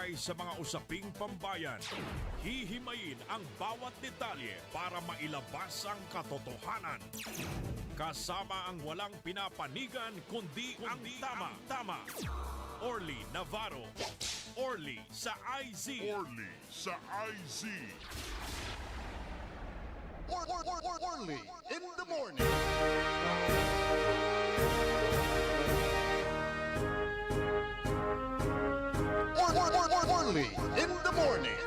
talakay sa mga usaping pambayan. Hihimayin ang bawat detalye para mailabas ang katotohanan. Kasama ang walang pinapanigan kundi ang tama. Orly Navarro. Orly sa IZ. Orly sa IZ. Orly in the morning. Orly in the morning.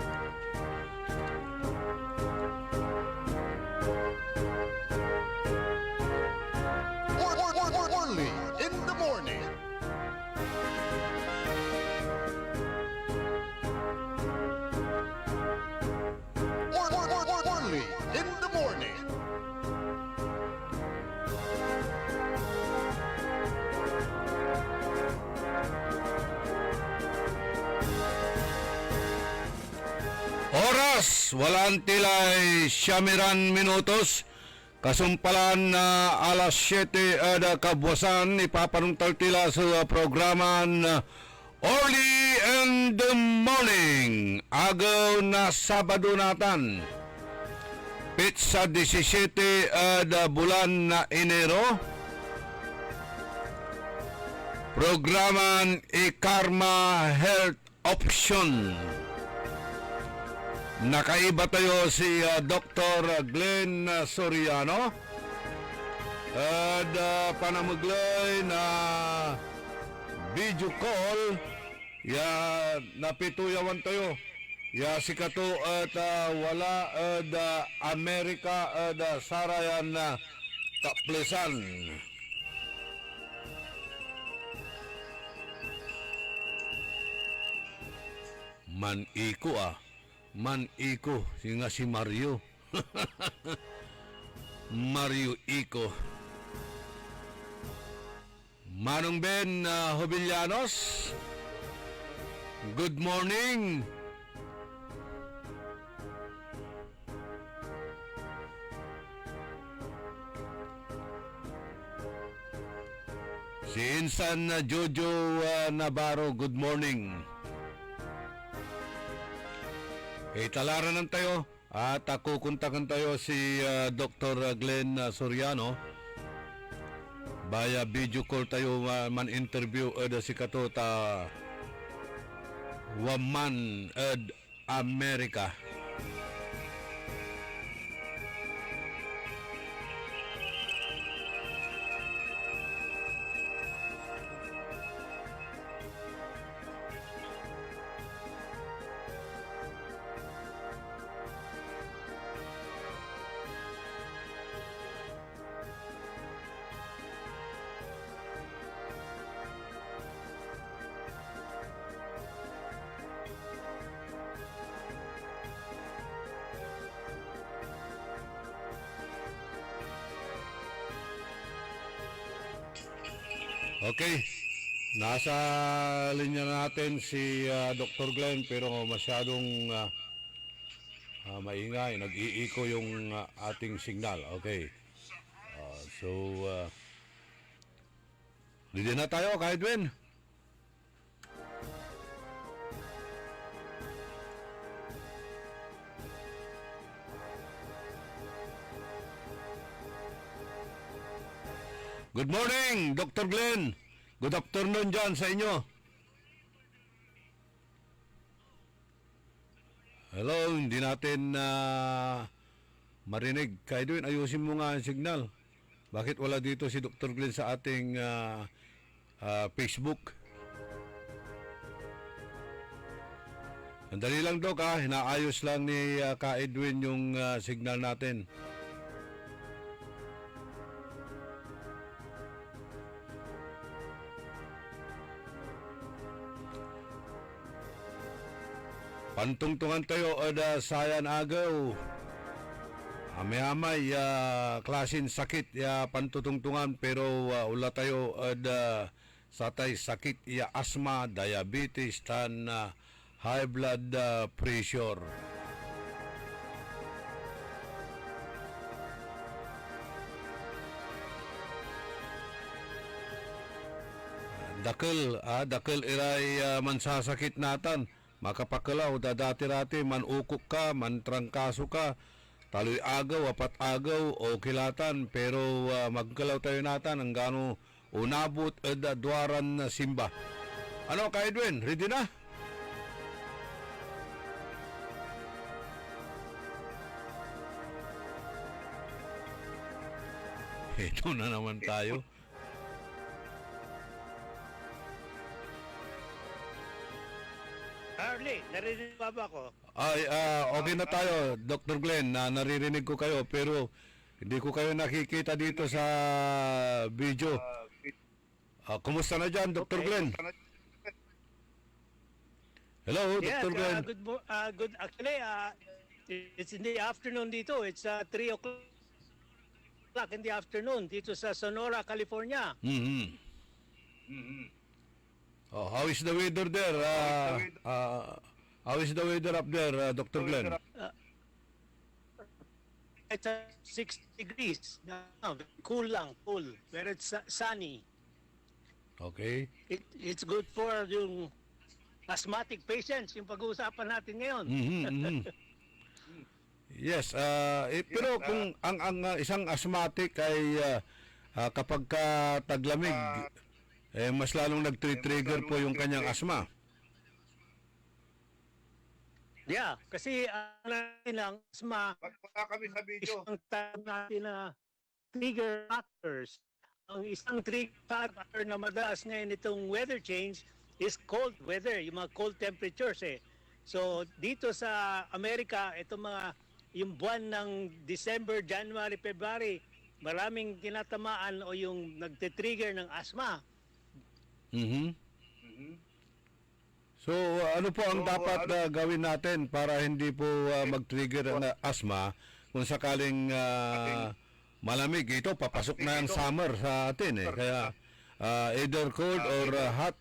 Orly in the morning. Orly in the morning. Oras, walang tilay, siyamiran minutos. Kasumpalan na alas 7 ada kabwasan, ipapanungtal tila sa programan Orly in the Morning. Agaw na Sabado natan. Pitsa 17 ada bulan na Enero. Programan Karma Health Option. Nakaiba tayo si Dr. Glenn Soriano at panamuglay na video call ya napituyawan tayo ya si kato at wala at Amerika at sarayan na kaplesan. Man Iko, singa si Mario. Mario Iko. Manong Ben Hobillanos. Good morning. Si Insan Jojo Navarro, good morning. Italaran ng tayo at kukuntakan tayo si Dr. Glenn Soriano. Via video call tayo man interview si katota Waman Amerika. Okay, nasa linya natin si Dr. Glenn pero masyadong maingay, nag-iiko yung ating signal. Okay, so linya na tayo kahit Edwin. Good morning, Dr. Glenn. Good afternoon dyan sa inyo. Hello, hindi natin marinig. Kaidwin, ayusin mo nga ang signal. Bakit wala dito si Dr. Glenn sa ating Facebook? Andali lang, Doc, hinaayos lang ni Ka Edwin yung signal natin. Pantungtungan tayo ada sayan agaw. Amay-amay klasin sakit ya pantutungtungan pero ula tayo ada satay sakit ya asma, diabetes tan high blood pressure. Dakil iray mansasakit natan. makapakalaw, dadati-rati, manukok ka, mantrangkaso ka, taloy agaw, apat agaw, o kilatan, pero magkalaw tayo natan ang gano unabot dwaran na simba. Ano ka Edwin, ready na? Ito na naman tayo. Harley, narinig ba ako? Ay, okay na tayo, Dr. Glenn, na naririnig ko kayo, pero hindi ko kayo nakikita dito sa video. Kumusta na dyan, Dr. Glenn? Hello, Yes, Dr. Glenn. good. Actually, it's in the afternoon dito. It's 3 o'clock in the afternoon dito sa Sonora, California. Oh, how is the weather there? How is the weather up there, Dr. Glenn? It's 6 degrees. Cool lang, cool. Pero it's sunny. Okay. It's good for yung asthmatic patients, yung pag-uusapan natin ngayon. Yes, pero kung ang isang asthmatic ay kapag ka taglamig, mas lalong nag-trigger po yung kanyang asthma. Yeah, kasi natin ang asthma, Wala kami sa video. isang tawag natin na trigger factors. Ang isang trigger factor na madalas ngayon itong weather change is cold weather, yung mga cold temperatures eh. So dito sa Amerika, yung buwan ng December, January, February, maraming tinatamaan o yung nagte-trigger ng asthma. So, ano po ang dapat gawin natin para hindi po mag-trigger ng asthma kung sakaling malamig? Ito, papasok na ang summer sa atin eh. Kaya, either cold or hot,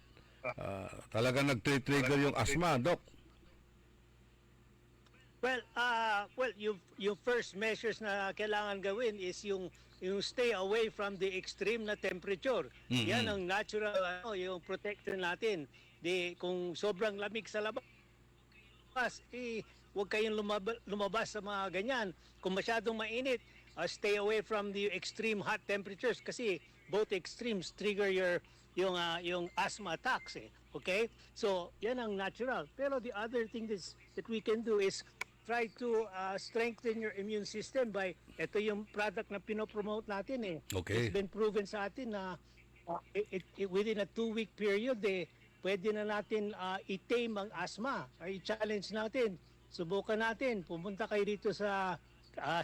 talaga nag-trigger yung asthma, Doc. Well, yung first measures na kailangan gawin is yung stay away from the extreme na temperature. Yan ang natural yung protection natin. Kung sobrang lamig sa labas, huwag kayong lumabas sa mga ganyan. Kung masyadong mainit, stay away from the extreme hot temperatures kasi both extremes trigger yung asthma attacks eh. Okay? So, yan ang natural. Pero the other thing that we can do is try to strengthen your immune system by ito yung product na pinopromote natin eh. Okay. It's been proven sa atin na within a 2-week period pwede na natin i-tame ang asthma. I-challenge natin. Subukan natin. Pumunta kayo dito sa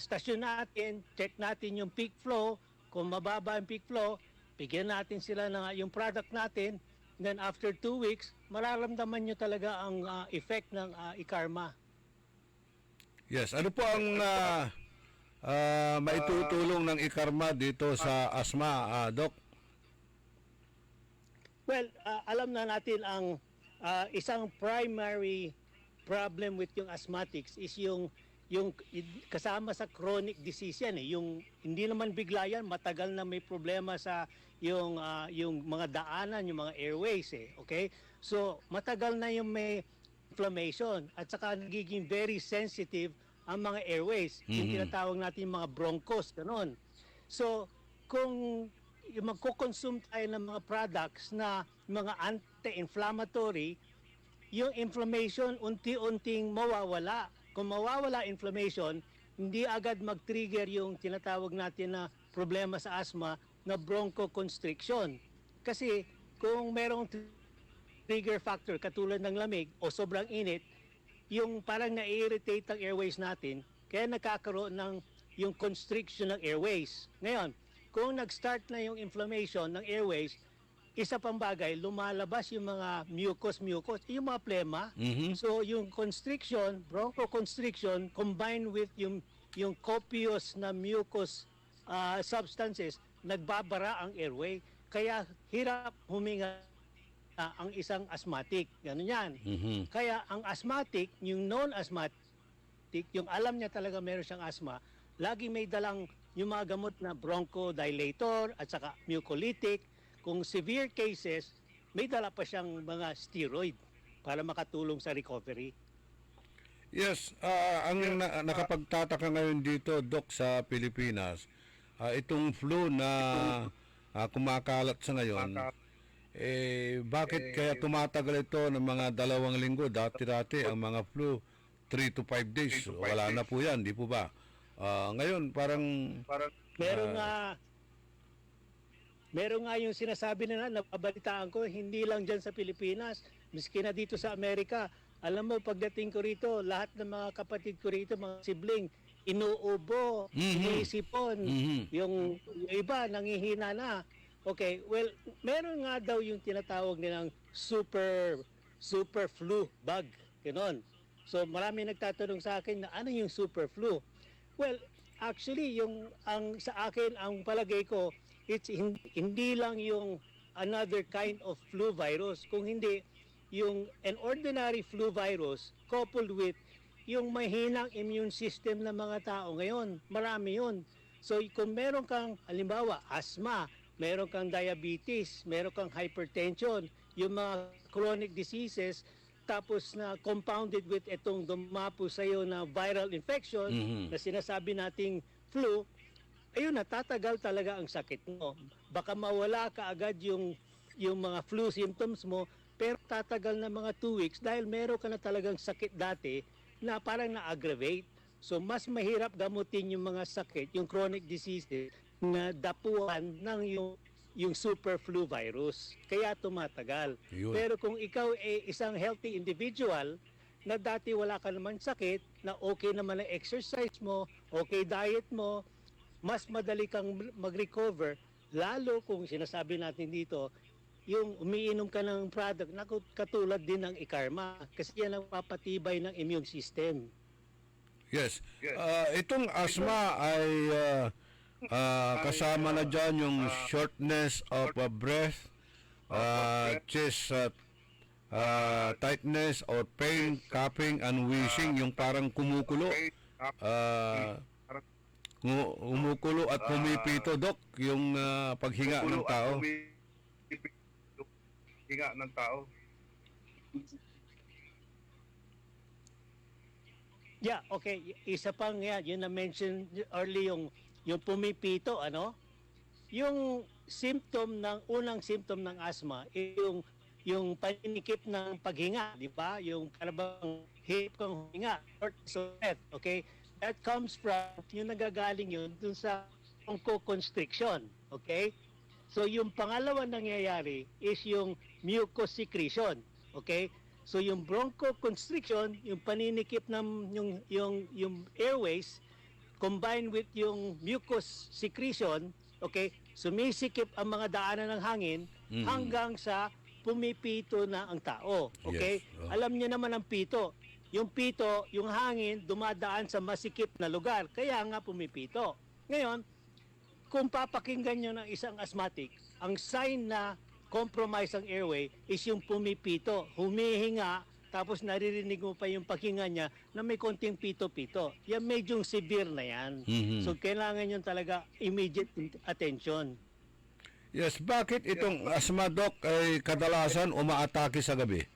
stasyon natin, check natin yung peak flow. Kung mababa ang peak flow, bigyan natin sila ng yung product natin. Then after 2 weeks, mararamdaman nyo talaga ang effect ng ikarma. Yes, ano po ang maitutulong ng ikarma dito sa asthma, Doc? Well, alam na natin ang isang primary problem with yung asthmatics is yung kasama sa chronic disease yan eh. Yung hindi naman bigla yan, matagal na may problema sa yung mga daanan, yung mga airways eh. Okay? So, matagal na yung may inflammation at saka nagiging very sensitive ang mga airways. Yung tinatawag natin yung mga bronchos, ganun. So, kung magko-consume tayo ng mga products na mga anti-inflammatory, yung inflammation unti-unting mawawala. Kung mawawala inflammation, hindi agad mag-trigger yung tinatawag natin na problema sa asthma na bronchoconstriction. Kasi kung merong trigger factor katulad ng lamig o sobrang init, yung parang na-irritate ang airways natin, kaya nagkakaroon ng yung constriction ng airways. Ngayon, kung nag-start na yung inflammation ng airways, isa pang bagay, lumalabas yung mga mucus, yung mga plema. So yung constriction, bronchoconstriction, combined with yung copious na mucus substances, nagbabara ang airway. Kaya hirap huminga ang isang asthmatic. Ganun yan. Kaya ang asthmatic, yung non-asthmatic, yung alam niya talaga meron siyang asthma, lagi may dalang yung mga gamot na bronchodilator at saka mucolytic. Kung severe cases, may dala pa siyang mga steroid. para makatulong sa recovery. Yes, nakapagtataka ngayon dito, Doc, sa Pilipinas, itong flu na kumakalat sa ngayon, bakit kaya tumatagal ito ng mga 2 linggo? Dati-dati ang mga flu, 3 to 5 days. Wala na po yan, di po ba? Ngayon, parang Meron nga yung sinasabi na nababalitaan ko, hindi lang dyan sa Pilipinas, miski na dito sa Amerika. Alam mo, pagdating ko rito, lahat ng mga kapatid ko rito, mga sibling, inuubo, iniisipon, yung iba, nangihina na. Okay, well, meron nga daw yung tinatawag nilang super flu bug, gano'n. So marami nagtatanong sa akin na ano yung super flu? Well, actually, sa akin, ang palagay ko, it's hindi lang yung another kind of flu virus, kung hindi yung an ordinary flu virus coupled with yung mahinang immune system ng mga tao ngayon. Marami yun. So kung meron kang, halimbawa, asthma, meron kang diabetes, meron kang hypertension, yung mga chronic diseases, tapos na compounded with itong dumapo sa iyo na viral infection na sinasabi nating flu, ayun, natatagal talaga ang sakit mo. Baka mawala ka agad yung mga flu symptoms mo, pero tatagal na mga 2 weeks dahil meron ka na talagang sakit dati na parang na-aggravate. So mas mahirap gamutin yung mga sakit, yung chronic diseases na dapuan ng yung super flu virus. Kaya tumatagal. Yun. Pero kung ikaw ay isang healthy individual na dati wala ka naman sakit, na okay naman ang exercise mo, okay diet mo, mas madali kang mag-recover, lalo kung sinasabi natin dito, yung umiinom ka ng product na katulad din ng Ikarma kasi yan ang papatibay ng immune system. yes. Itong asthma ay kasama na dyan yung shortness of breath, chest tightness or pain, coughing and wheezing, yung parang kumukulo. Umukulo at pumipito, Doc, yung paghinga ng tao. Hinga ng tao. Yeah, okay. Isa pang yan, yun na-mention early yung pumipito, ano? Yung unang symptom ng asthma, yung paninikip ng paghinga, di ba? Yung parang hirap kang huminga, shortness of breath, okay? That comes from, yung nagagaling yun dun sa bronchoconstriction, okay? So yung pangalawa nangyayari is yung mucus secretion, okay? So yung bronchoconstriction, yung paninikip ng yung airways combined with yung mucus secretion, okay? Sumisikip ang mga daanan ng hangin hanggang sa pumipito na ang tao, okay? Yes. Alam niyo naman ang pito. Yung pito, yung hangin, dumadaan sa masikip na lugar. Kaya nga pumipito. Ngayon, kung papakinggan nyo ng isang asthmatic, ang sign na compromise ang airway is yung pumipito. Humihinga, tapos naririnig mo pa yung paghinga niya na may konting pito-pito. Yan medyo severe na yan. So kailangan yun talaga immediate attention. Yes, bakit itong asthma, Doc, ay kadalasan umaatake sa gabi?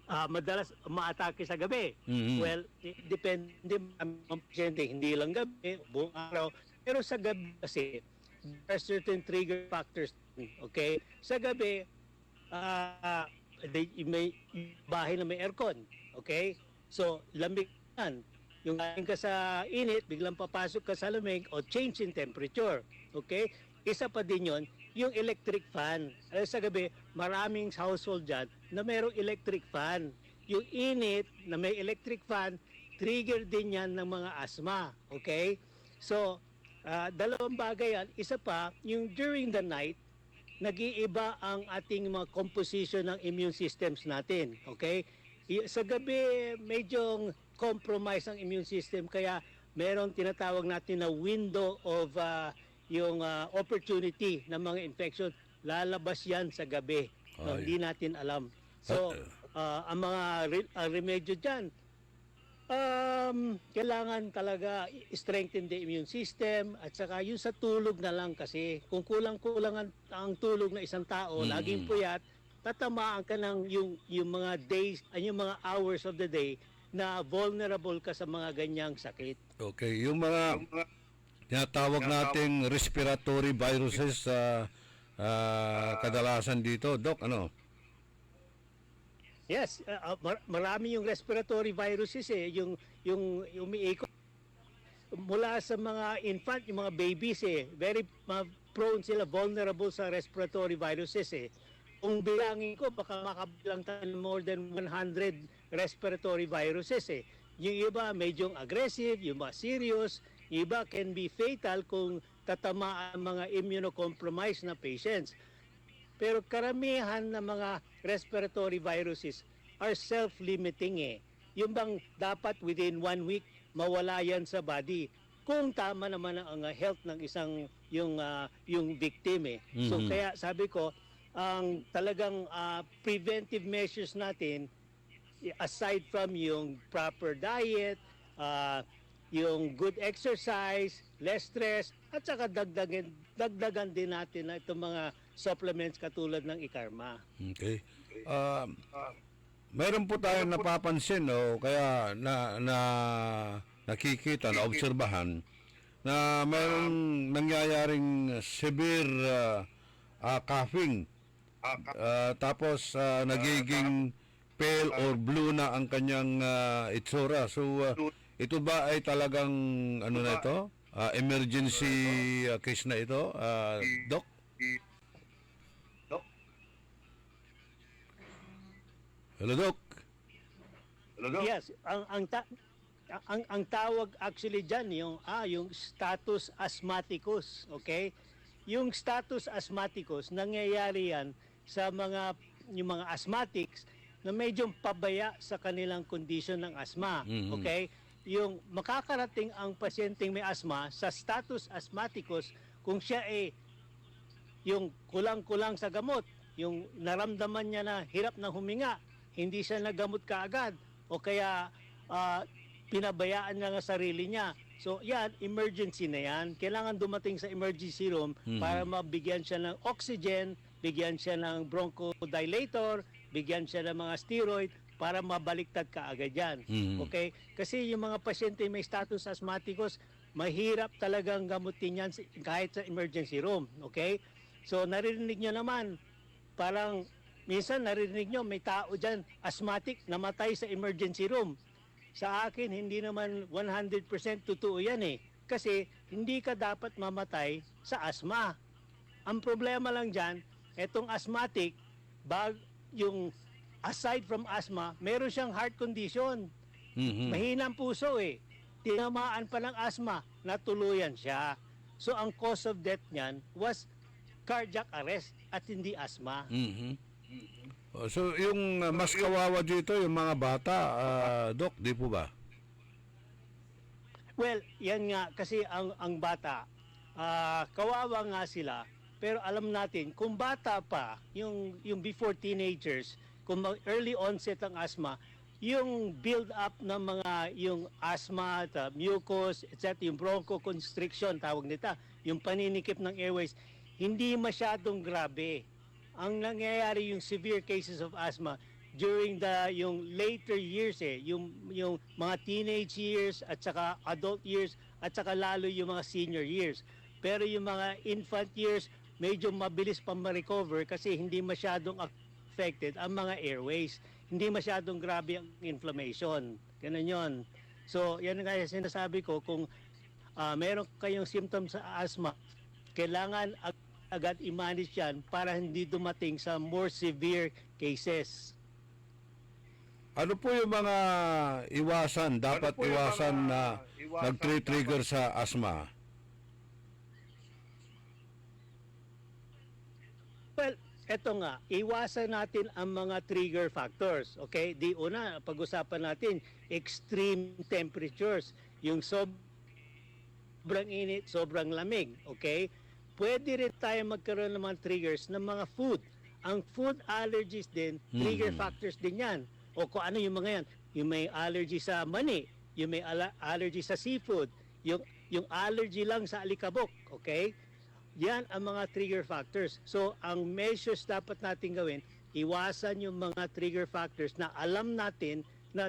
Madalas umaatake sa gabi. Well, depende ang pasyente, hindi lang gabi, buong araw. Pero sa gabi kasi, there are certain trigger factors. Okay? Sa gabi, may bahay na may aircon. Okay? So, lamig yan. Yung galing ka sa init, biglang papasok ka sa lamig o change in temperature. Okay? Isa pa din yon, yung electric fan. Sa gabi, maraming household dyan na mayroong electric fan. Yung init na may electric fan, trigger din yan ng mga asthma. Okay? So, dalawang bagay yan. Isa pa, yung during the night, nag-iiba ang ating mga composition ng immune systems natin. Okay? Sa gabi, medyo compromise ang immune system, kaya meron tinatawag natin na window of opportunity ng mga infection. Lalabas yan sa gabi. Hindi natin alam. So, ang mga remedyo dyan, kailangan talaga strengthen the immune system at saka yung sa tulog na lang kasi kung kulang-kulang ang tulog ng isang tao, laging puyat, tatamaan ka ng yung mga days, yung mga hours of the day na vulnerable ka sa mga ganyang sakit. Okay, yung mga tinatawag nating respiratory viruses kadalasan dito, Doc, ano? Yes, marami yung respiratory viruses yung umiikot mula sa mga infant, yung mga babies very prone sila, vulnerable sa respiratory viruses Kung bilangin ko, baka makabilang tayo ng more than 100 respiratory viruses Yung iba medyo aggressive, yung iba serious, yung iba can be fatal kung tatamaan ang mga immunocompromised na patients. Pero karamihan ng mga respiratory viruses are self-limiting Yung bang dapat within 1 week mawala yan sa body kung tama naman ang health ng isang yung victim So kaya sabi ko ang talagang preventive measures natin aside from yung proper diet, yung good exercise, less stress at saka dagdagan din natin na itong mga supplements katulad ng Ikarma. Okay. Meron po tayong napapansin kaya nakikita, naobserbahan na mayroong nangyayaring severe coughing. Tapos nagiging pale or blue na ang kanyang itsura. So ito ba ay talagang ano na ito? Emergency case na ito, Doc? Hello, Doc. Yes, ang tawag actually diyan yung status asthmaticus, okay? Yung status asthmaticus nangyayari yan sa yung mga asthmatics na medyo pabaya sa kanilang condition ng asthma, okay? Yung makakarating ang pasyenteng may asthma sa status asthmaticus kung siya yung kulang-kulang sa gamot, yung naramdaman niya na hirap na huminga, hindi siya nagamot kaagad o kaya pinabayaan niya ang sarili niya. So yan, emergency na yan. Kailangan dumating sa emergency room para mabigyan siya ng oxygen, bigyan siya ng bronchodilator, bigyan siya ng mga steroid para mabaliktad kaagad yan. Okay? Kasi yung mga pasyente may status asthmaticus, mahirap talagang gamutin yan kahit sa emergency room. Okay? So naririnig nyo naman, parang minsan narinig nyo, may tao dyan, asthmatic, namatay sa emergency room. Sa akin, hindi naman 100% totoo yan Kasi hindi ka dapat mamatay sa asthma. Ang problema lang dyan, etong asthmatic, yung aside from asthma, meron siyang heart condition. Mahina ang puso Tinamaan pa ng asthma, natuluyan siya. So ang cause of death niyan was cardiac arrest at hindi asthma. So yung mas kawawa dito yung mga bata, Doc, di po ba? Well, yan nga kasi ang bata, kawawa nga sila. Pero alam natin, kung bata pa, yung before teenagers, kung early onset ang asthma, yung build up ng yung asthma, mucus, etc., yung bronchoconstriction, tawag nito, yung paninikip ng airways, hindi masyadong grabe. Ang nangyayari yung severe cases of asthma during yung later years yung mga teenage years at saka adult years at saka lalo yung mga senior years. Pero yung mga infant years, medyo mabilis pa ma-recover kasi hindi masyadong affected ang mga airways. Hindi masyadong grabe ang inflammation. Ganun yun. So, yan nga yung sinasabi ko, kung meron kayong symptoms sa asthma, kailangan agad i-manage yan para hindi dumating sa more severe cases. Ano po yung mga iwasan, dapat iwasan na nag-trigger sa asthma? Well, eto nga, iwasan natin ang mga trigger factors. Okay? Di una, pag-usapan natin, extreme temperatures. Yung sobrang init, sobrang lamig. Okay? Pwede rin tayo magkaroon ng mga triggers ng mga food. Ang food allergies din, trigger factors din yan. O kung ano yung mga yan. Yung may allergy sa mani, yung may allergy sa seafood, yung allergy lang sa alikabok. Okay? Yan ang mga trigger factors. So, ang measures dapat natin gawin, iwasan yung mga trigger factors na alam natin na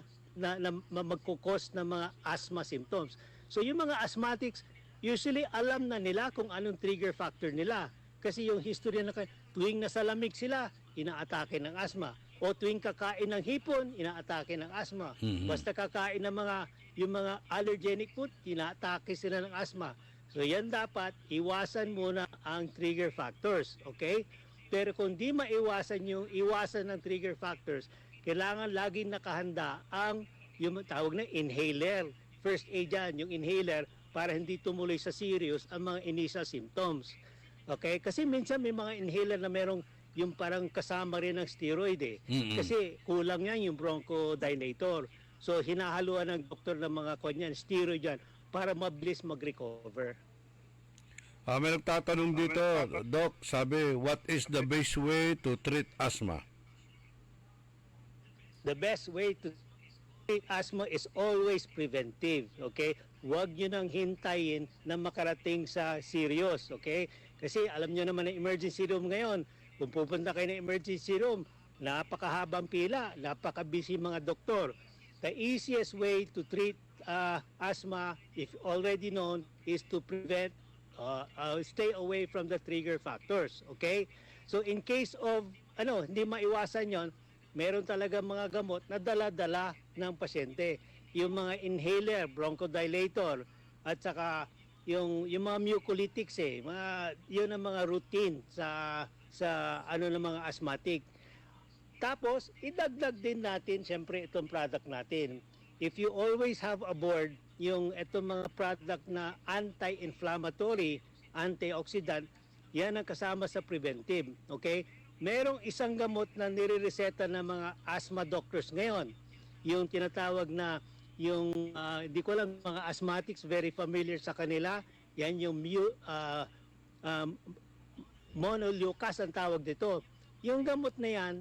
magkukos ng mga asthma symptoms. So yung mga asthmatics, usually alam na nila kung anong trigger factor nila. Kasi yung history na tuwing nasa lamig sila, inaatake ng asthma. O tuwing kakain ng hipon, inaatake ng asthma. Basta kakain ng yung mga allergenic food, inaatake sila ng asthma. So yan dapat, iwasan muna ang trigger factors. Okay? Pero kung di maiwasan yung iwasan ng trigger factors, kailangan laging nakahanda ang yung tawag na inhaler. First aid yan, yung inhaler, para hindi tumuloy sa serious ang mga initial symptoms. Okay? Kasi minsan may mga inhaler na merong yung parang kasama rin ng steroid eh. Kasi kulang yan yung bronchodilator. So hinahaluan ng doktor ng mga kanyan, steroid yan, para mabilis mag-recover. May nagtatanong dito, Doc, sabi, what is the best way to treat asthma? The best way to treat asthma is always preventive, okay? Huwag nyo nang hintayin na makarating sa serious, okay? Kasi alam nyo naman na emergency room ngayon, kung pupunta kayo ng emergency room, napakahabang pila, napaka-busy mga doktor. The easiest way to treat asthma, if already known, is to prevent, stay away from the trigger factors, okay? So in case of, hindi maiwasan yon, meron talaga mga gamot na dala-dala ng pasyente. Yung mga inhaler, bronchodilator, at saka yung mga mucolytics yun ang mga routine sa ng mga asthmatic. Tapos, idagdag din natin, siyempre, itong product natin. If you always have aboard yung itong mga product na anti-inflammatory, antioxidant, yan ang kasama sa preventive. Okay? Merong isang gamot na nire-reseta ng mga asthma doctors ngayon. Yung tinatawag na, hindi ko lang, mga asthmatics, very familiar sa kanila. Yan yung monoleucas ang tawag dito. Yung gamot na yan,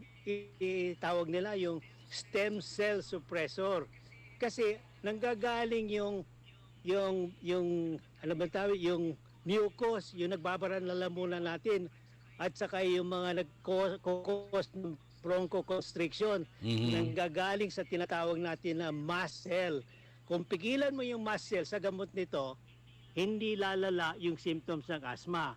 tawag nila yung stem cell suppressor. Kasi nanggagaling yung ano ba tawag, yung mucus, yung nagbabara ng lalamunan natin, at saka yung mga nagkukos ng bronchoconstriction, nanggagaling sa tinatawag natin na mast cell. Kung pigilan mo yung mast cell sa gamot nito, hindi lalala yung symptoms ng asthma.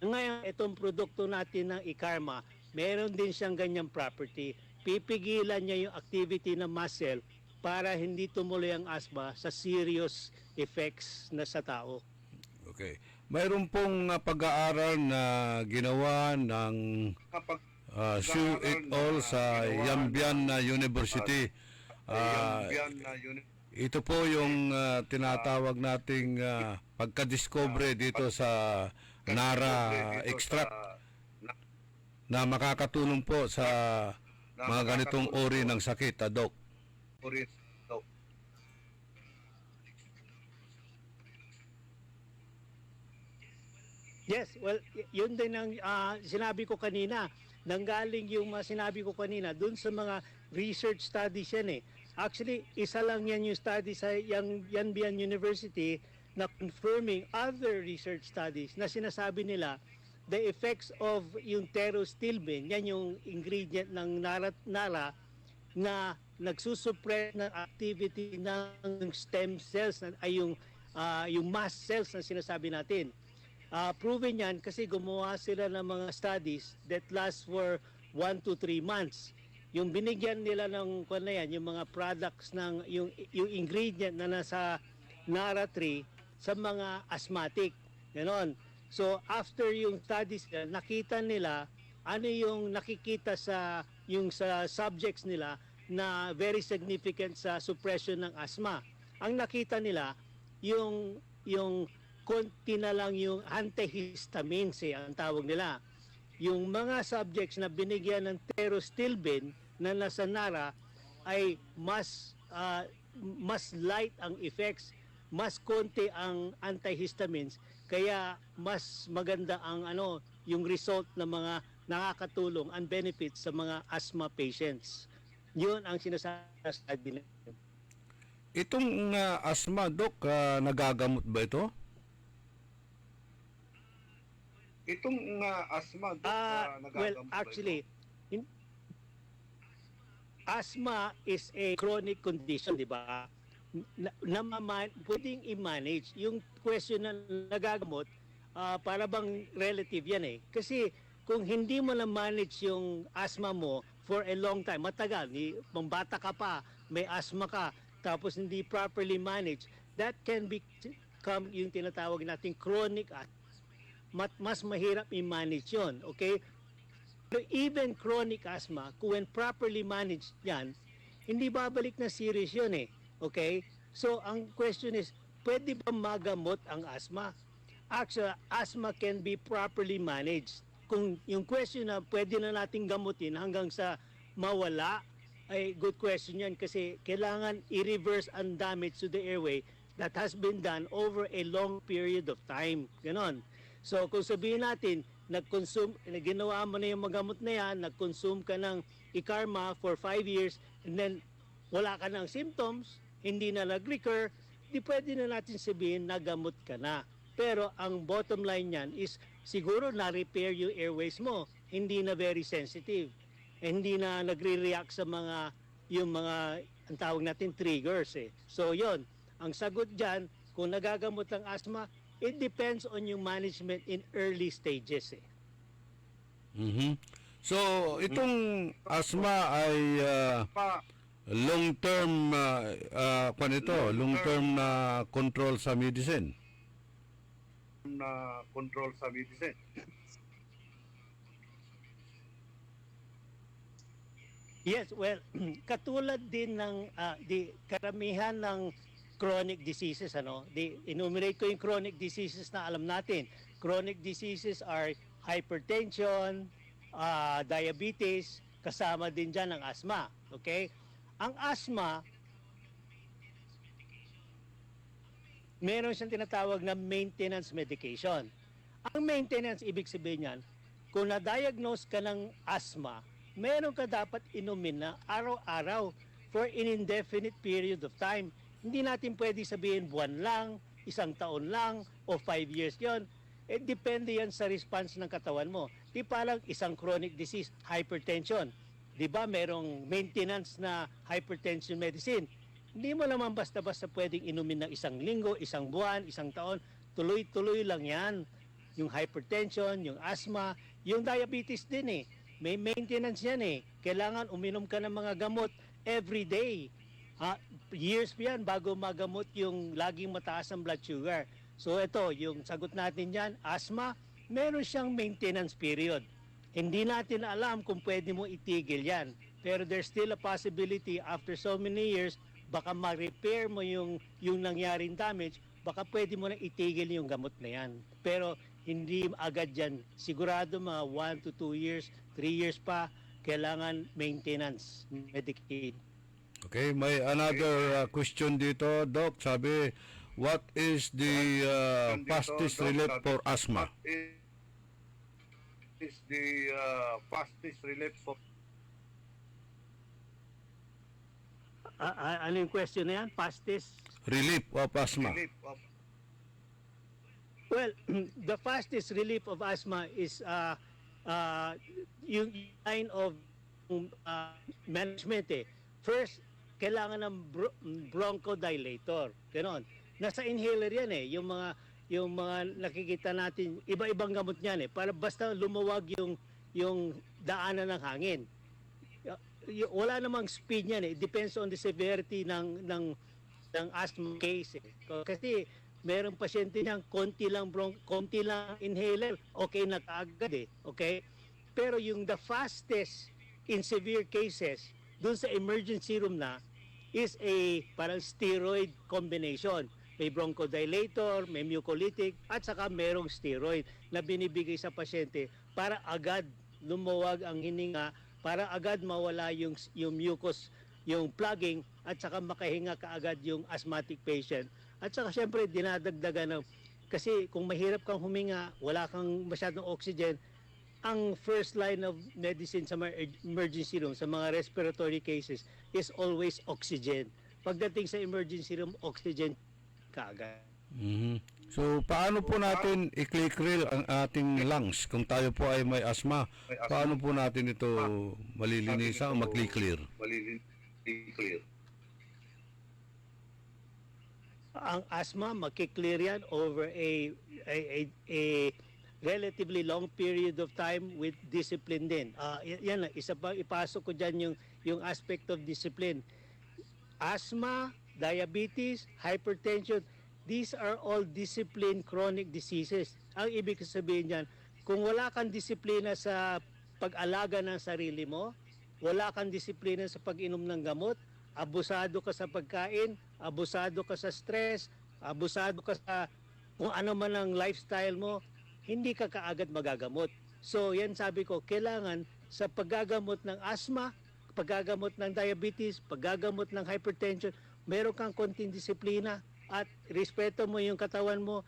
Ngayon, itong produkto natin ng Ikarma, meron din siyang ganyang property. Pipigilan niya yung activity ng mast cell para hindi tumuloy ang asthma sa serious effects na sa tao. Okay. Mayroon pong pag-aaral na ginawa ng Sue et al. Sa Yanbian University. Ito po yung tinatawag nating pagka-discovery dito sa Nara extract na makakatulong po sa mga ganitong uri ng sakit, Doc. Yes, well, yun din ang sinabi ko kanina. Nanggaling yung sinabi ko kanina dun sa mga research studies yan eh. Actually, isa lang yan yung study sa Yanbian University na confirming other research studies na sinasabi nila the effects of yung pterostilbene, yan yung ingredient ng nara na nagsusuppress ng activity ng stem cells ay yung mast cells na sinasabi natin. Proven yan kasi gumawa sila ng mga studies that last for 1 to 3 months. Yung binigyan nila ng yung mga products ng yung ingredient na nasa Nara tree sa mga asthmatic. Ganon. So after yung studies nakita nila ano yung nakikita sa subjects nila na very significant sa suppression ng asthma. Ang nakita nila yung konti na lang yung antihistamines ang tawag nila. Yung mga subjects na binigyan ng pterostilbene na nasa Nara ay mas light ang effects, mas konti ang antihistamines, kaya mas maganda ang yung result ng mga nakakatulong and benefits sa mga asthma patients. Yun ang sinasabi nila. Itong asthma, Doc, nagagamot ba ito? Itong asthma, Doc, Well, nagagamot ba actually, asthma is a chronic condition, di ba? Pwedeng i-manage. Yung question na nagagamot, para bang relative yan eh. Kasi kung hindi mo na manage yung asthma mo for a long time, matagal, bata ka pa, may asthma ka, tapos hindi properly managed, that can become yung tinatawag nating chronic asthma. Mas mahirap i-manage yun, okay? Pero even chronic asthma, when properly managed yan, hindi babalik na serious yun eh. Okay? So, ang question is, pwede ba magamot ang asthma? Actually, asthma can be properly managed. Kung yung question na pwede na nating gamutin hanggang sa mawala, ay good question yan kasi kailangan i-reverse ang damage to the airway that has been done over a long period of time. Ganon. So, kung sabihin natin, ginawa mo na yung magamot na yan, nag-consume ka ng Ikarma for 5 years, and then wala ka ng symptoms, hindi na nag-recur, di pwede na natin sabihin nagamot ka na. Pero ang bottom line niyan is siguro na-repair yung airways mo, hindi na very sensitive, hindi na nagre-react sa yung mga, ang tawag natin, triggers eh. So yon, ang sagot dyan, kung nagagamot ang asthma, it depends on yung management in early stages eh. So, itong asthma ay long-term long-term na control sa medicine. Yes, well, katulad din ng karamihan ng chronic diseases, enumerate ko yung chronic diseases na alam natin. Chronic diseases are hypertension, diabetes, kasama din dyan ang asthma. Okay? Ang asthma, meron siyang tinatawag na maintenance medication. Ang maintenance, ibig sabihin yan, kung na-diagnose ka ng asthma, meron ka dapat inumin na araw-araw for an indefinite period of time. Hindi natin pwede sabihin buwan lang, isang taon lang, o 5 years yon. Depende yan sa response ng katawan mo. Di parang isang chronic disease, hypertension. Di ba merong maintenance na hypertension medicine? Hindi mo naman basta-basta pwedeng inumin ng isang linggo, isang buwan, isang taon. Tuloy-tuloy lang yan. Yung hypertension, yung asthma, yung diabetes din eh. May maintenance yan eh. Kailangan uminom ka ng mga gamot every day. Years pa yan bago magamot yung laging mataas ang blood sugar. So ito, yung sagot natin dyan, asthma, meron siyang maintenance period. Hindi natin alam kung pwede mo itigil yan. Pero there's still a possibility after so many years, baka ma-repair mo yung nangyaring damage, baka pwede mo na itigil yung gamot na yan. Pero hindi agad yan. Sigurado mga 1 to 2 years, 3 years pa, kailangan maintenance, Medicaid. Okay, may another question dito, Doc. Sabi, what is the fastest relief for asthma? Is the fastest relief for Ano yung question na yan? Fastest? Relief of asthma. Well, the fastest relief of asthma is yung line of management eh. First, kailangan ng bronchodilator. Ganon. Nasa inhaler yan eh. Yung mga nakikita natin, iba-ibang gamot niyan eh. Para basta lumuwag yung daanan ng hangin. Wala namang speed niyan eh. It depends on the severity ng asthma case eh. Kasi merong pasyente niyang konti lang inhaler, okay na kaagad eh. Okay? Pero yung the fastest in severe cases, dun sa emergency room na, is a parang steroid combination. May bronchodilator, may mucolytic, at saka merong steroid na binibigay sa pasyente para agad lumuwag ang hininga, para agad mawala yung mucus, yung plugging, at saka makahinga kaagad yung asthmatic patient. At saka syempre dinadagdagan ng, kasi kung mahirap kang huminga, wala kang masyadong oxygen, ang first line of medicine sa mga emergency room, sa mga respiratory cases, is always oxygen. Pagdating sa emergency room, oxygen kaagad. So, paano po natin i-clear ang ating lungs kung tayo po ay may asma? Paano po natin ito malilinisan o mag-clear? Clear. Ang asthma, makiklear yan over a relatively long period of time with discipline din. Yan lang, isa pa ipasok ko dyan yung aspect of discipline. Asthma, diabetes, hypertension, these are all discipline chronic diseases. Ang ibig sabihin niyan, kung wala kang disiplina sa pag-alaga ng sarili mo, wala kang disiplina sa pag-inom ng gamot, abusado ka sa pagkain, abusado ka sa stress, abusado ka sa kung ano man ang lifestyle mo, hindi ka kaagad magagamot. So yan sabi ko, kailangan sa paggagamot ng asthma, paggagamot ng diabetes, paggagamot ng hypertension, meron kang konting disiplina at respeto mo yung katawan mo.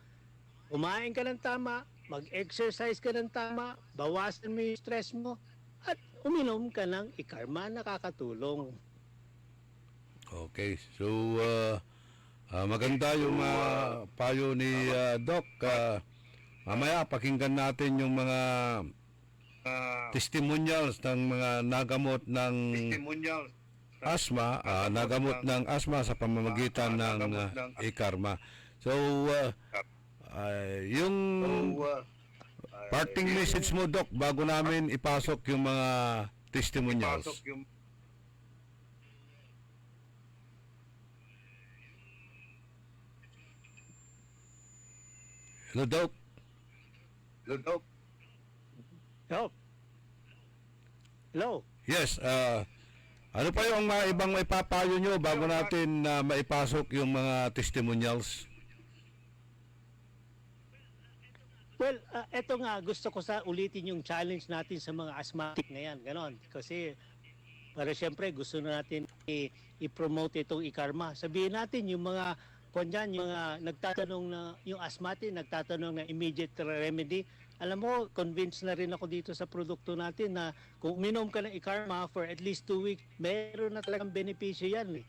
Kumain ka ng tama, mag-exercise ka ng tama, bawasan mo yung stress mo, at uminom ka ng ikarma, nakakatulong. Okay, so maganda yung payo ni Doc. Mamaya pakinggan natin yung mga testimonials ng mga nagamot ng asthma, nagamot ng asthma sa pamamagitan ng ikarma. So, yung parting message mo, Doc, bago namin ipasok yung mga testimonials. Hello, Doc. Hello? Hello? Yes, ano pa yung mga ibang maipapayo nyo bago natin maipasok yung mga testimonials? Well, eto nga, gusto ko sa ulitin yung challenge natin sa mga asthmatic na yan, ganon. Kasi, para siyempre, gusto na natin i-promote itong ikarma. Sabihin natin, yung mga, yung mga nagtatanong na, yung asthmatic, nagtatanong na immediate remedy. Alam mo, convinced na rin ako dito sa produkto natin na kung uminom ka ng ikarma for at least 2 weeks, meron na talagang benepisyo yan.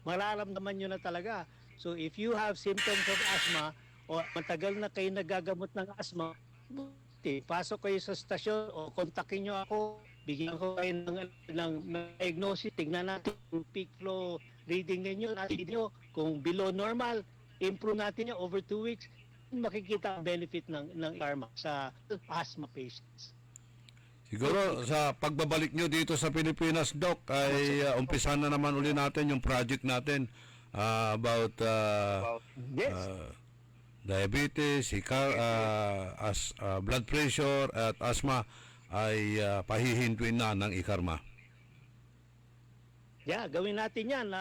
Mararamdaman nyo na talaga. So, if you have symptoms of asthma, o matagal na kayo nagagamot ng asthma, pasok kayo sa stasyon o kontakin nyo ako, bigyan ko kayo ng diagnosis, tignan natin yung peak flow reading ninyo, natin nyo, kung below normal, improve natin nyo over 2 weeks, makikita ang benefit ng karma sa asthma patients. Siguro sa pagbabalik nyo dito sa Pilipinas, Doc, ay umpisan na naman uli natin yung project natin about Yes. diabetes, blood pressure at asthma ay pahihintuin na ng ikarma. Yeah, gawin natin yan.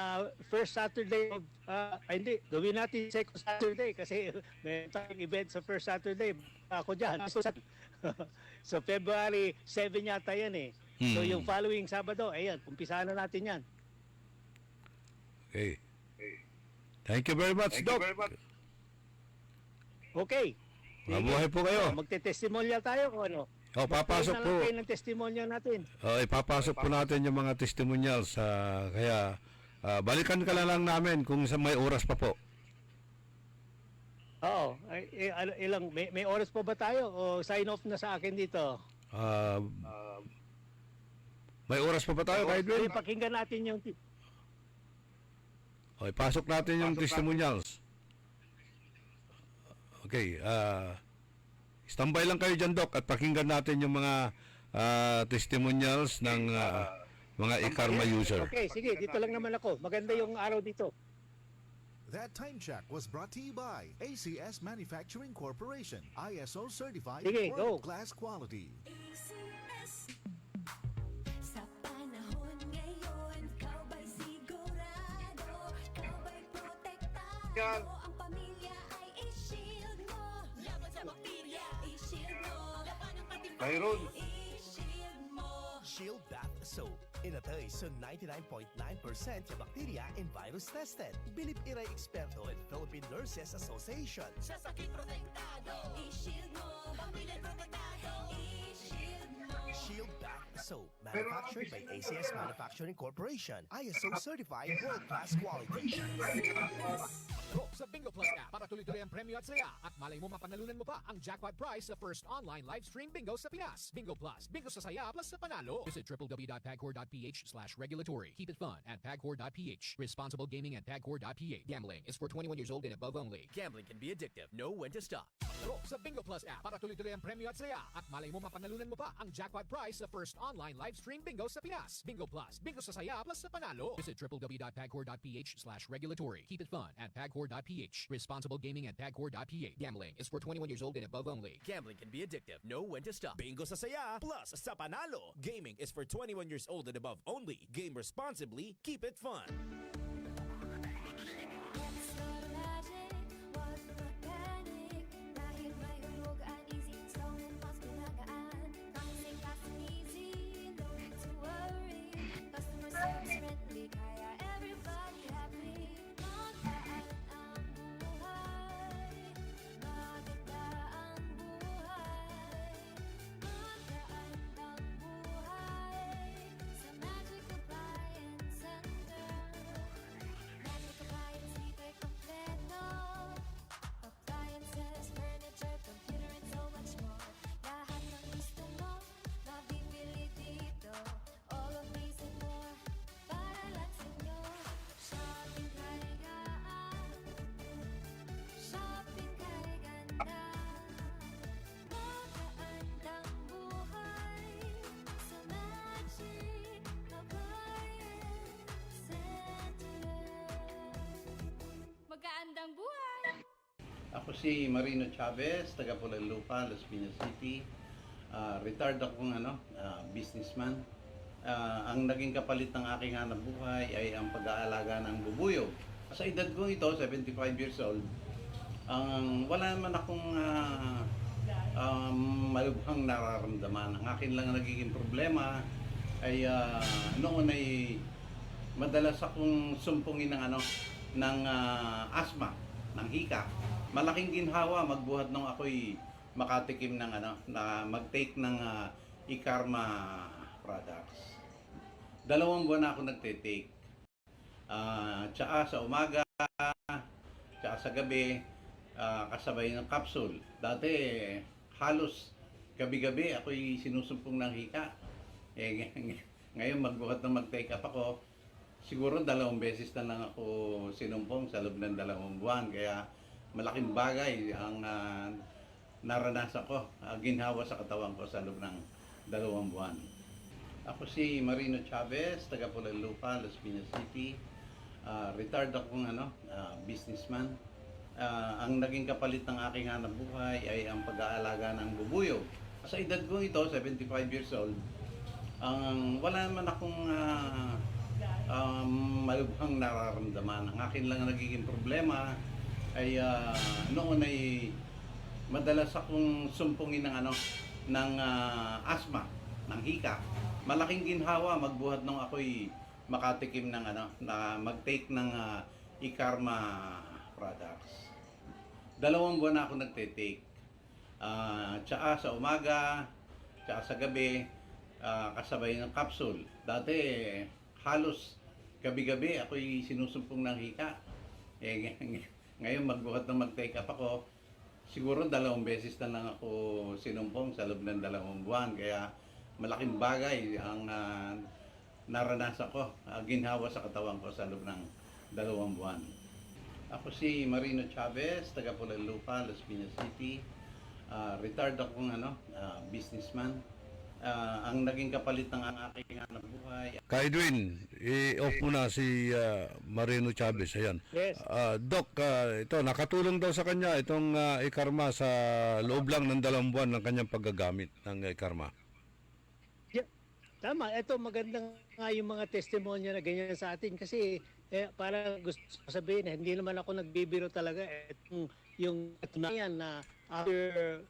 First Saturday of, hindi, gawin natin second Saturday kasi may tayong event sa first Saturday. Ako dyan. So February 7 yata yan eh. So yung following Sabado, ayan, umpisahan na natin yan. Okay. Thank you very much, Doc. Okay. Mabuhay po kayo. Magte-testimonial tayo o ano? Papasok po. Kayo ng testimonial natin. Ipapasok po natin yung mga testimonials. Kaya balikan ka na lang namin kung may oras pa po. Oo. May oras pa ba tayo o sign off na sa akin dito? May oras pa ba tayo, Kaidwin? Pakinggan natin yung... Ipasok natin yung testimonials. Okay. Standby lang kayo dyan, Doc, at pakinggan natin yung mga testimonials ng mga ikarma user. Okay, sige. Dito lang naman ako. Maganda yung araw dito. That time check was brought to you by ACS Manufacturing Corporation, ISO certified Sige, go. world class quality. ACS. Sa panahon ngayon, ikaw ba'y sigurado? Ikaw ba'y protektado? Yan. Ang pamilya ay i-shield mo. Laban sa bakterya, i-shield mo. Laban ng pati Mayroon. i-shield mo. Shield Bath Soap. Inatay sa 99.9% sa bacteria and virus tested. Bilip Iray Experto at Philippine Nurses Association. Sa sakit protektado, i-shield mo. Pamilya protektado, i-shield mo. Shield Bath Soap, manufactured by ACS Manufacturing Corporation. ISO certified world-class quality. Bro, sa Bingo Plus app para tuloy-tuloy ang premyo at saya. At malay mo mapanalunan mo pa ang jackpot prize sa first online live stream bingo sa Pinas. Bingo Plus, bingo sa saya plus sa panalo. Visit www.pagcor.ph/regulatory. Keep it fun at pagcor.ph. Responsible gaming at pagcor.ph. Gambling is for 21 years old and above only. Gambling can be addictive. Know when to stop. Bro, sa Bingo Plus app para tuloy-tuloy ang premyo at saya. At malay mo mapanalunan mo pa ang jackpot prize sa first online live stream bingo sa Pinas. Bingo Plus, bingo sa saya plus sa panalo. Visit www.pagcor.ph/regulatory. Keep it fun at pagcor.ph. Responsible gaming at pagcor.ph. Gambling is for 21 years old and above only. Gambling can be addictive. Know when to stop. Bingo sa saya plus sa panalo. Gaming is for 21 years old and above only. Game responsibly. Keep it fun. Let's go to magic, wag mag-panic. Dahil may hulog ang easy installment, mas pinagaan. Promising fast and easy, no need to worry. Customer service friendly, kaya everybody happy. Magaan ang buhay, maganda ang buhay. Magaan ang buhay sa Magic Appliance Center. Magic Appliance, libre kompleto. Appliances, furniture, computer, and so much more. Lahat ng gusto mo, mabibili dito. All of these and more, para lang sa'yo. Shopping kay gaan, shopping kay ganda. Magaan ang buhay sa Magic Appliance Center. Magandang buhay! Ako si Marino Chavez, taga Pulanlupa, Las Piñas City. Retired akong businessman. Ang naging kapalit ng aking hanap buhay ay ang pag-aalaga ng bubuyog. Sa edad ko ito, 75 years old, wala naman akong malubhang nararamdaman. Ang akin lang nagiging problema ay noon ay madalas akong sumpungin ng asthma, ng hika. Malaking ginhawa magbuhat nung ako'y makatikim ng na mag-take ng Ikarma products. 2 buwan na ako nagte-take. Tsaka sa umaga, tsaka sa gabi, kasabay ng capsule. Dati halos gabi-gabi ako'y sinusumpong ng hika. Ngayon magbuhat ng mag-take up ako, siguro 2 beses na lang ako sinumpong sa loob ng 2 buwan. Kaya malaking bagay ang naranasan ko, ginhawa sa katawan ko sa loob ng 2 buwan. Ako si Marino Chavez, taga Pulanlupa, Las Piñas City. Retired akong businessman. Ang naging kapalit ng aking hanap buhay ay ang pag-aalaga ng bubuyog. Sa edad ko ito, 75 years old, wala naman akong malubhang nararamdaman. Ang akin lang nagiging problema ay noon ay madalas akong sumpungin ng asthma, ng hika. Malaking ginhawa magbuhat nung ako'y makatikim ng na mag-take ng Ikarma products. 2 buwan na ako nagte-take. Tsaka sa umaga, tsaka sa gabi, kasabay ng capsule. Dati halos gabi-gabi ako'y sinusumpong ng hika. Ngayon magbuhat ng mag-take up ako, siguro 2 beses na lang ako sinumpong sa loob ng 2 buwan. Kaya malaking bagay ang naranasan ko, ginhawa sa katawan ko sa loob ng 2 buwan. Ako si Marino Chavez, taga Pulanlupa, Las Piñas City. Retired akong businessman. Ang naging kapalit ng aking hanap buhay. Ka Edwin, i-off mo na si Marino Chavez. Ayan. Yes. Doc, ito, nakatulong daw sa kanya itong Ikarma sa loob lang ng 2 buwan ng kanyang paggagamit ng Ikarma. Yeah, tama, ito magandang nga yung mga testimonya na ganyan sa atin kasi parang gusto ko sabihin na hindi naman ako nagbibiro talaga. Yung katunayan na after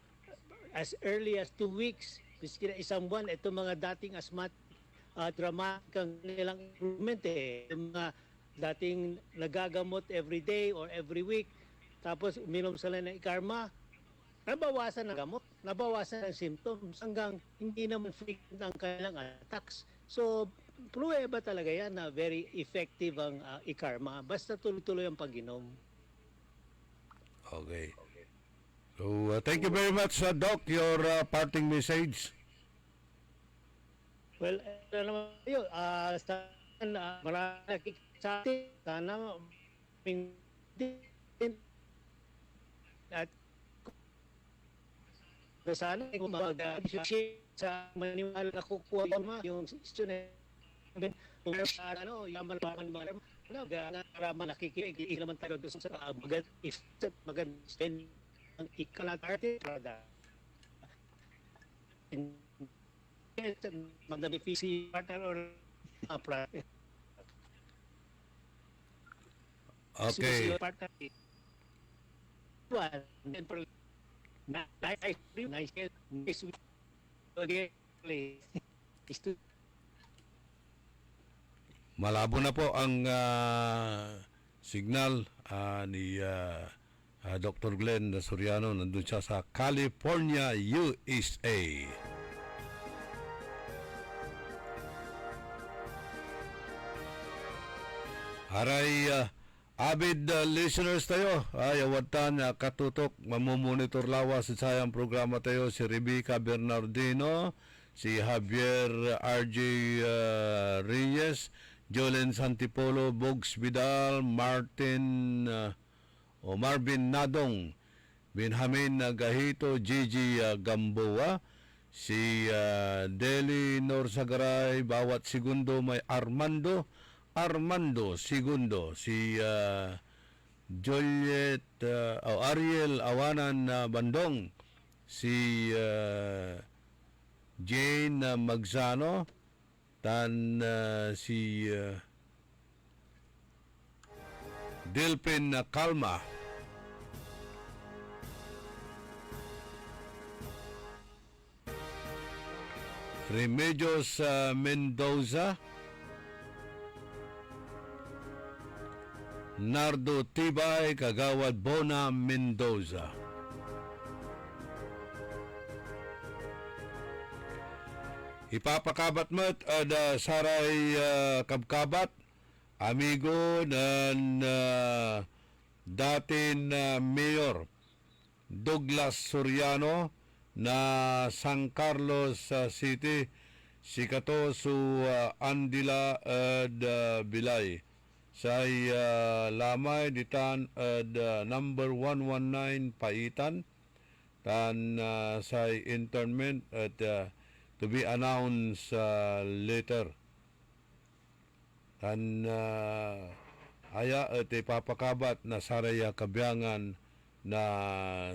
as early as 2 weeks, biski na 1 buwan, ito mga dating asthmatic, dramatic ang nilang improvement Yung mga dating nagagamot every day or every week, tapos uminom sila ng Ikarma, nabawasan ng gamot, nabawasan ng symptoms hanggang hindi naman frequent ang kanilang attacks. So, pruweba talaga yan na very effective ang ikarma. Basta tuloy-tuloy ang pag-inom. Okay. So, thank you very much, Doc, your parting message. Well, naman yun, marami nakikita sa atin, sana at sana kung mag-share sa maniwala na kukuha yung student kung ano, yaman para nakikinig naman tayo doon sa magand-spend ang ikalatarte para mag-beneficy partner or partner. Okay. Malabo na po ang signal ni Dr. Glenn Soriano. Nandun siya sa California, USA. Haray, avid listeners tayo, ay awatan katutok, mamumonitor lawas sa sayang programa tayo si Rebecca Bernardino, si Javier RJ Reyes, Jolen Santipolo, Bogs Vidal, Marvin Nadong, Benjamin Gahito, Gigi Gamboa, si Deli Norsagaray, bawat segundo may Armando Segundo, si Juliet Ariel Awanan Bandong, si Jane Magsano, si Delphin Calma, Remedios Mendoza, Nardo Tibay, Kagawad Bona Mendoza. Ipapakabat mo't saray kabkabat, amigo ng dating Mayor Douglas Soriano na San Carlos City, sikato su Andila Bilay. Say lamay ditan number 119 Paitan tan say internment at to be announced later. Tan aya at ipapakabat na saraya kabiyangan na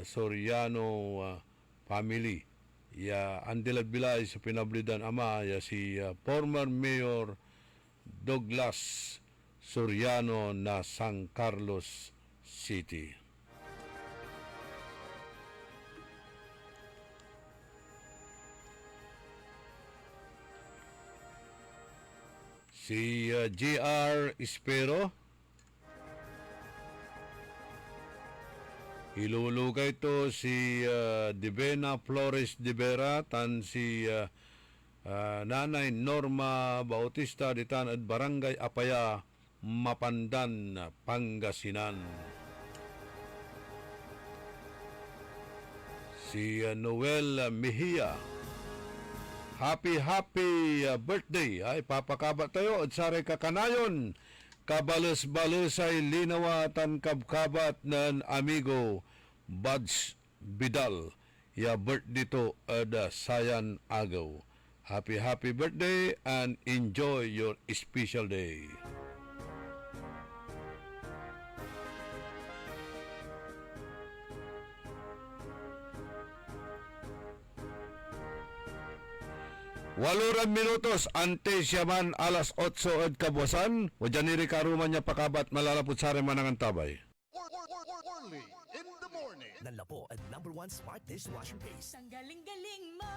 Soriano family. Ya Andilad Bilay sa pinablidan ama ya si former Mayor Douglas Soriano na San Carlos City. Si J.R. Espero, ilulugay to si Divena Flores de Vera, tan si Nanay Norma Bautista ditan at Barangay Apaya, Mapandan, Pangasinan. Si Noel Mejia, happy birthday. Ay papakabat tayo at sari kakanayon kabalos-balosay linawatan kabkabat ng amigo Buds Vidal. Ya birthday to ada sayan agaw. Happy birthday and enjoy your special day. Waluran minutos antes yaman alas 8 at kabuasan. Wajan niri karuman niya pakabat malalapot sari manangan tabay. Early in the morning. Nanla po ang #1 smart dishwashing paste. Ang galing-galing mo.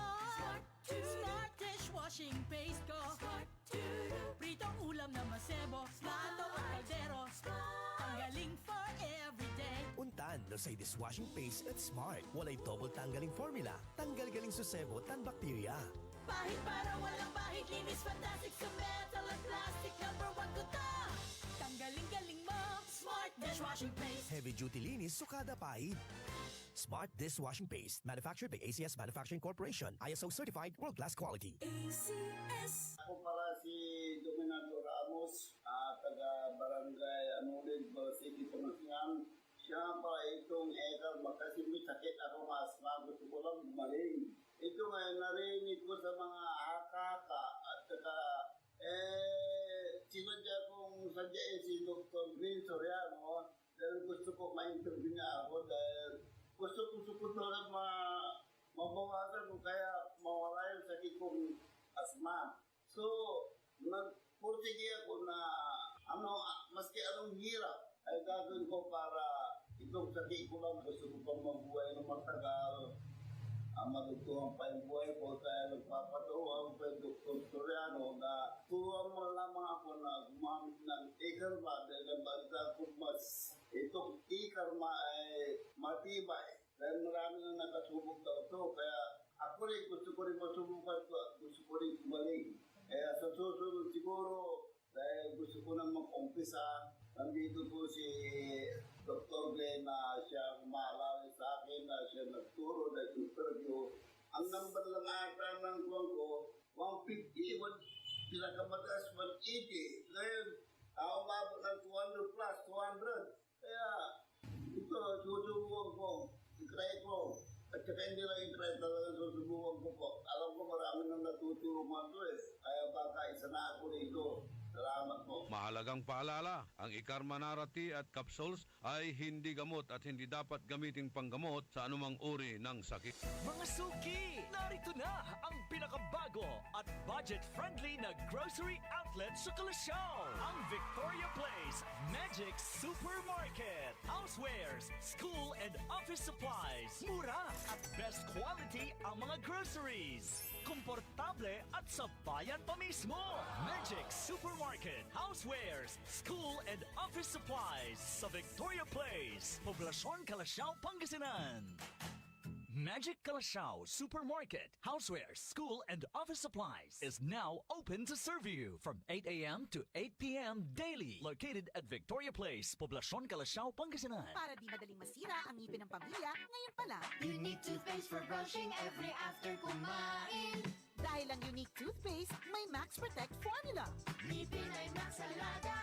Smart dishwashing paste ko. Pritong ulam na masebo. Plato at kaldero. Ang galing for everyday. Untan, No say dishwashing paste at smart. Walay double tanggaling formula. Tanggal galing susebo tan bakterya. Pahit para walang pahit, linis fantastic sa metal at plastic. Number 1 ko ta. Tanggaling-galing mo, Smart Dishwashing Paste. Heavy duty linis sukada pahit. Smart dishwashing paste, manufactured by ACS Manufacturing Corporation, ISO certified, world-class quality. ACS. Ako pala si Dominado Ramos, taga Barangay Anulid, City, Pangasinan. Siya pa itong ekar, kasi may sakit ako asma, gusto ko lang gumaling. Ito ngayon, narinig ko sa mga hakaka at saka, sinadya kong sadyain si Dr. Glenn Soriano dahil gusto ko ma-interview niya ako dahil gusto ko talaga mabawasan ko kaya mawala yung sakit kong asma. So, nagpursige ako na maski anong hirap ay gagawin ko para itong sakit ko lang gusto ko pang mabuhay ng matagal. Madugtungan pa yung buhay ko kaya nagpapatuwa ko kay Dr. Soriano na turuan mo lamang ako na gumamit ng ikarma dahil banda ko mas itong ikarma ay matibay dahil marami na nakasubok daw ito kaya ako rin gusto ko rin masubukan ko gusto ko rin gumaling kaya sa susunod siguro dahil gusto ko nang mag-umpisa nandito po si Dr. Glenn na siya umaalala sa akin na siya nagturo na interview. Ang number lang ata ng kuwan ko, 150, pinakamataas 180. Ngayon, umabot ng 200 plus, 200. Kaya, ito, susubukan ko, i-try ko. At saka hindi lang i-try talaga susubukan ko po. Alam ko marami nang natutulungan to Kaya baka isa na ako rito. Salamat po. Mahalagang paalala, ang Ikarma Narati at capsules ay hindi gamot at hindi dapat gamiting panggamot sa anumang uri ng sakit. Mga suki, narito na ang pinakabago at budget-friendly na grocery outlet sa Kalasyaw. Ang Victoria Place Magic Supermarket. Housewares, school and office supplies. Mura at best quality ang mga groceries. Komportable at sa bayan pa mismo. Magic Supermarket, housewares, school and office supplies sa Victoria Place, Poblacion, Kalasyaw, Pangasinan. Magic Kalasyaw Supermarket, housewares, school and office supplies is now open to serve you from 8 a.m. to 8 p.m. daily. Located at Victoria Place, Poblacion, Kalasyaw, Pangasinan. Para di madaling masira ang ngipin ng pamilya, ngayon pa lang. Unique toothpaste for brushing every after kumain. Dahil ang unique toothpaste, may Max Protect formula. Ngipin ay Max Alaga,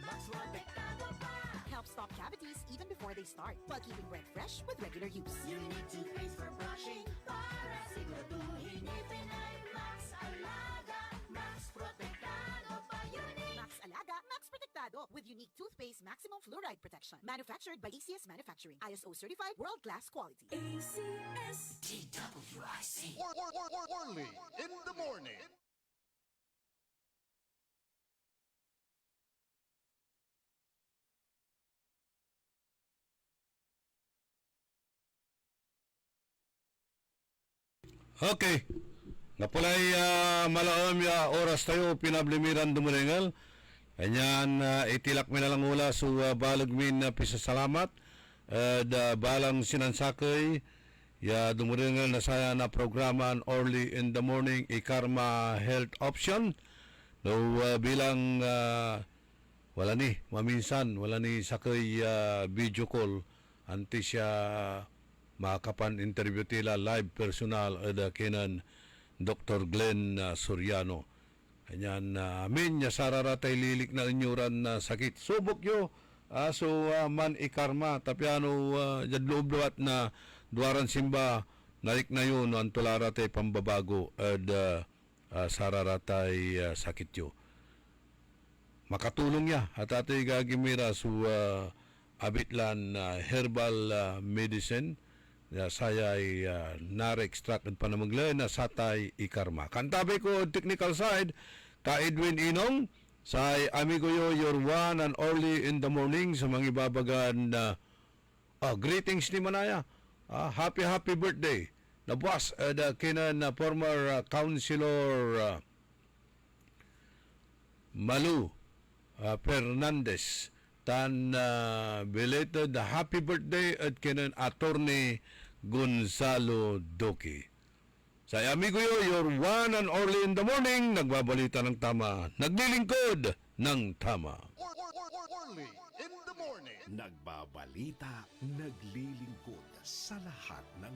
Max Protektado pa. Helps stop cavities even before they start, while keeping breath fresh with regular use. Unique toothpaste for brushing, para siguraduhin ngipin ay Max Alaga, Max Protektado pa. Unique Max Alaga, Max Protektado with unique toothpaste maximum fluoride protection. Manufactured by ACS Manufacturing, ISO certified, world-class quality. ACS TWIC. Orly in the morning. Okay. Napulay malaom ya oras tayo pinablimiran dumulingal. Kanyan itilak mi na lang ula so balag min pisasalamat. Da balang sinansakay ya dumulingal na saya na programan early in the morning Ikarma Health Option. No bilang wala ni maminsan wala ni sakay video call anti siya makapan interview tila live personal ada kinan Dr. Glenn Soriano. Kanyan amin nya sararatay lilik na inyuran na sakit. Subok yo man Ikarma tapiano jadloob na duaran simba nalik na yun ang tularatay pambabago ada sararatay sakit yo. Makatulong ya at atay gagimira su abitlan herbal medicine ya saya ay nare-extract at panamaglay na satay Ikarma. Kantabi ko technical side ka Edwin Inong sa amigo yo your one and only in the morning sa mga ibabagan na greetings ni Manaya. Happy birthday. Na boss da kinan former councilor Malu Fernandez tan belated happy birthday at kinan attorney Gonzalo Duque. Sa amigo yo, your one and only in the morning, nagbabalita ng tama, naglilingkod ng tama. Orly in the morning. Nagbabalita, naglilingkod sa lahat ng